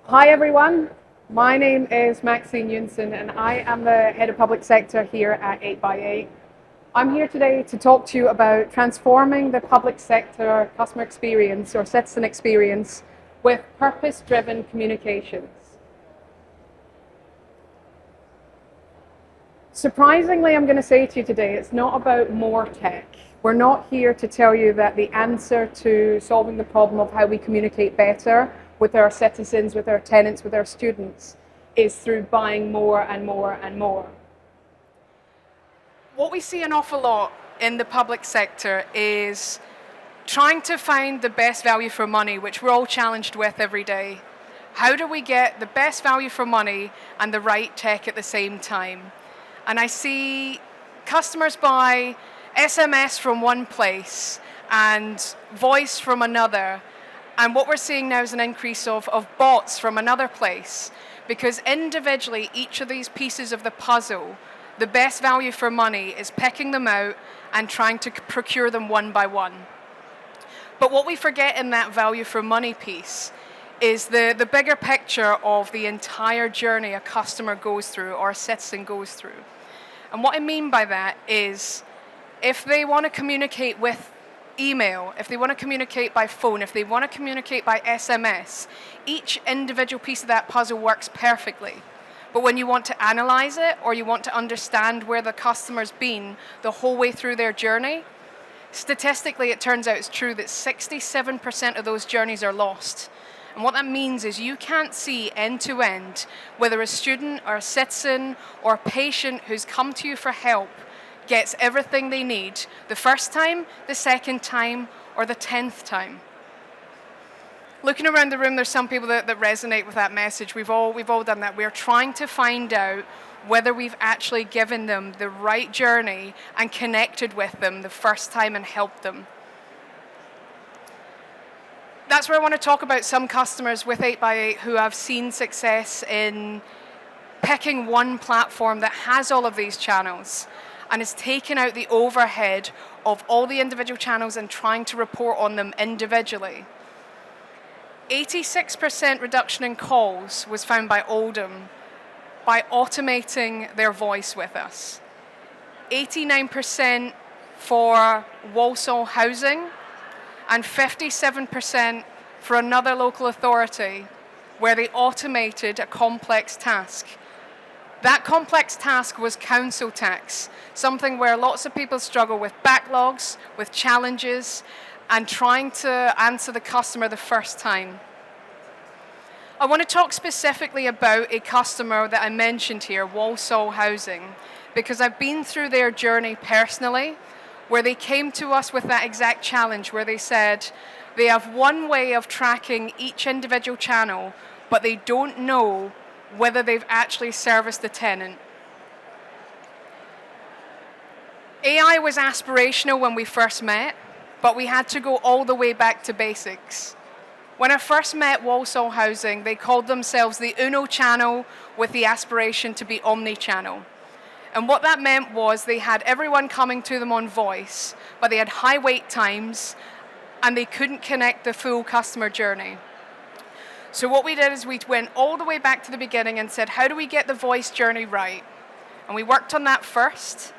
Hi everyone, my name is Maxine Eunson and I am the Head of Public Sector here at 8x8. I'm here today to talk to you about transforming the public sector customer experience or citizen experience with purpose-driven communications. Surprisingly, I'm going to say to you today, it's not about more tech. We're not here to tell you that the answer to solving the problem of how we communicate better with our citizens, with our tenants, with our students, is through buying more and more and more. What we see an awful lot in the public sector is trying to find the best value for money, which we're all challenged with every day. How do we get the best value for money and the right tech at the same time? And I see customers buy SMS from one place and voice from another. And what we're seeing now is an increase of bots from another place, because individually, each of these pieces of the puzzle, the best value for money is picking them out and trying to procure them one by one. But what we forget in that value for money piece is the bigger picture of the entire journey a customer goes through or a citizen goes through. And what I mean by that is if they want to communicate with email, if they want to communicate by phone, if they want to communicate by SMS, each individual piece of that puzzle works perfectly. But when you want to analyze it or you want to understand where the customer's been the whole way through their journey, statistically it turns out it's true that 67% of those journeys are lost. And what that means is you can't see end to end whether a student or a citizen or a patient who's come to you for help gets everything they need the first time, the second time, or the 10th time. Looking around the room, there's some people that resonate with that message. We've all done that. We're trying to find out whether we've actually given them the right journey and connected with them the first time and helped them. That's where I want to talk about some customers with 8x8 who have seen success in picking one platform that has all of these channels and has taken out the overhead of all the individual channels and trying to report on them individually. 86% reduction in calls was found by Oldham by automating their voice with us. 89% for Walsall Housing, and 57% for another local authority where they automated a complex task. That complex task was council tax, something where lots of people struggle with backlogs, with challenges, and trying to answer the customer the first time. I want to talk specifically about a customer that I mentioned here, Walsall Housing, because I've been through their journey personally, where they came to us with that exact challenge, where they said they have one way of tracking each individual channel, but they don't know whether they've actually serviced the tenant. AI was aspirational when we first met, but we had to go all the way back to basics. When I first met Walsall Housing, they called themselves the Uno channel with the aspiration to be omni-channel. And what that meant was they had everyone coming to them on voice, but they had high wait times and they couldn't connect the full customer journey. So what we did is we went all the way back to the beginning and said, how do we get the voice journey right? And we worked on that first,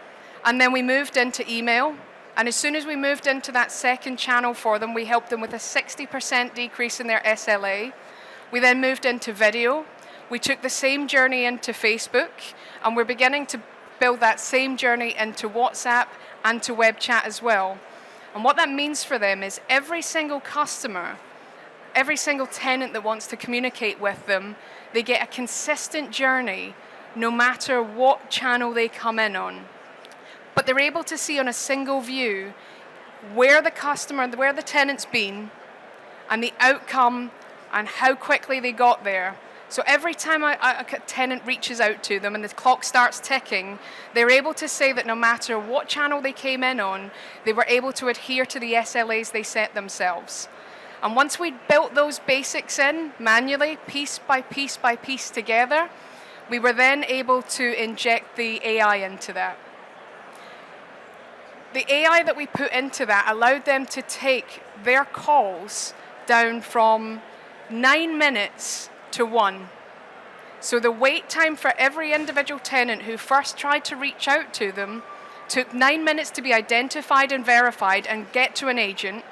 and then we moved into email. And as soon as we moved into that second channel for them, we helped them with a 60% decrease in their SLA. We then moved into video. We took the same journey into Facebook, and we're beginning to build that same journey into WhatsApp and to web chat as well. And what that means for them is every single customer, every single tenant that wants to communicate with them, they get a consistent journey no matter what channel they come in on. But they're able to see on a single view where the customer, where the tenant's been, and the outcome and how quickly they got there. So every time a tenant reaches out to them and the clock starts ticking, they're able to say that no matter what channel they came in on, they were able to adhere to the SLAs they set themselves. And once we built those basics in manually, piece by piece by piece together, we were then able to inject the AI into that. The AI that we put into that allowed them to take their calls down from 9 minutes to 1. So the wait time for every individual tenant who first tried to reach out to them took 9 minutes to be identified and verified and get to an agent,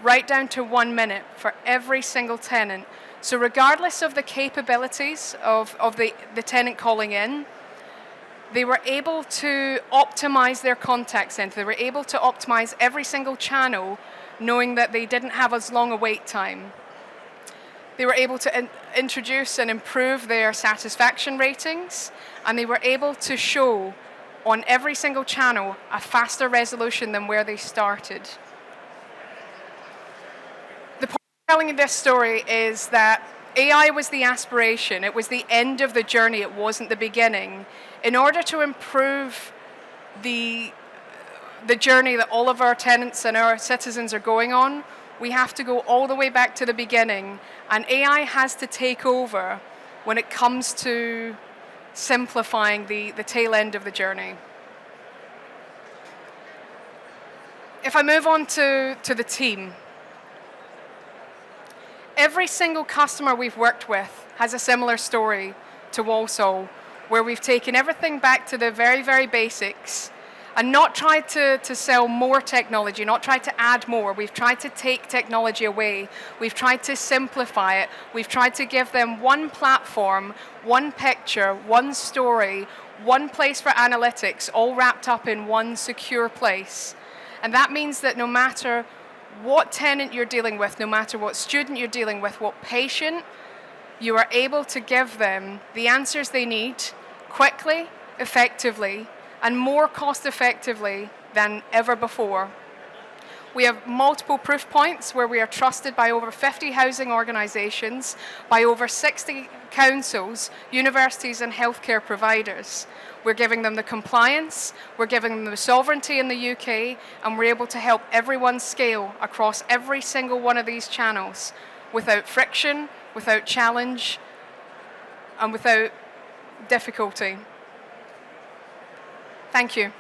right down to 1 minute for every single tenant. So regardless of the capabilities of the tenant calling in, they were able to optimize their contact center. They were able to optimize every single channel, knowing that they didn't have as long a wait time. They were able to introduce and improve their satisfaction ratings, and they were able to show on every single channel a faster resolution than where they started. The point of telling this story is that AI was the aspiration. It was the end of the journey. It wasn't the beginning. In order to improve the journey that all of our tenants and our citizens are going on, we have to go all the way back to the beginning, and AI has to take over when it comes to simplifying the tail end of the journey. If I move on to the team, every single customer we've worked with has a similar story to Walsall, where we've taken everything back to the very, very basics and not tried to sell more technology, not tried to add more. We've tried to take technology away. We've tried to simplify it. We've tried to give them one platform, one picture, one story, one place for analytics, all wrapped up in one secure place. And that means that no matter what tenant you're dealing with, no matter what student you're dealing with, what patient, you are able to give them the answers they need quickly, effectively, and more cost effectively than ever before. We have multiple proof points where we are trusted by over 50 housing organisations, by over 60 councils, universities and healthcare providers. We're giving them the compliance, we're giving them the sovereignty in the UK, and we're able to help everyone scale across every single one of these channels without friction, without challenge, and without difficulty. Thank you.